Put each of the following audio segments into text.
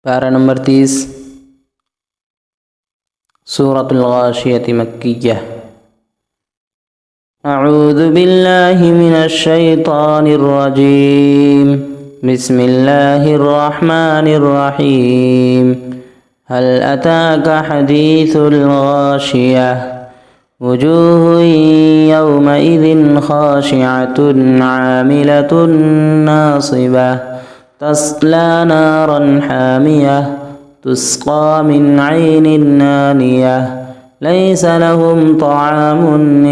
پارہ نمبر 30 سورة الغاشیہ مکیہ۔ اعوذ باللہ من الشیطان الرجیم، بسم اللہ الرحمن الرحیم۔ هل اتاک حدیث الغاشیہ، وجوہ یومئذ خاشعة عاملة ناصبة تصلى نارا حامية تسقى من عين آنية ليس لهم طعام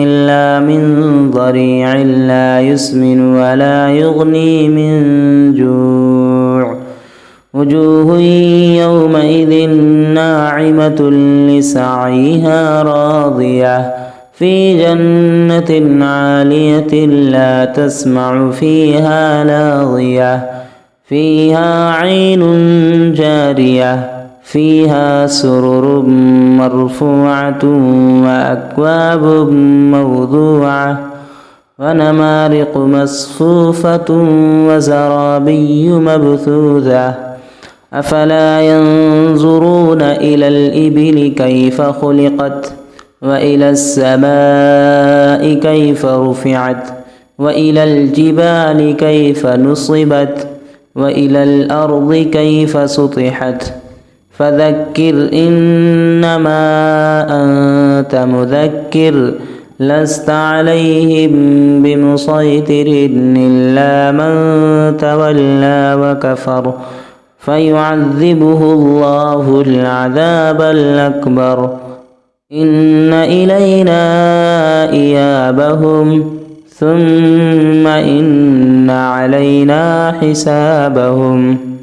إلا من ضريع لا يسمن ولا يغني من جوع، وجوه يومئذ ناعمة لسعيها راضية في جنة عالية لا تسمع فيها لاغية فيها عين جارية فيها سرر مرفوعة وأكواب موضوعة ونمارق مصفوفة وزرابي مبثوثة أفلا ينظرون إلى الإبل كيف خلقت وإلى السماء كيف رفعت وإلى الجبال كيف نصبت وإلى الأرض كيف سطحت فذكر إنما أنت مذكر لست عليهم بمسيطر إلا من تولى وكفر فيعذبه الله العذاب الأكبر إن إلينا إيابهم ثم إن علينا حسابهم۔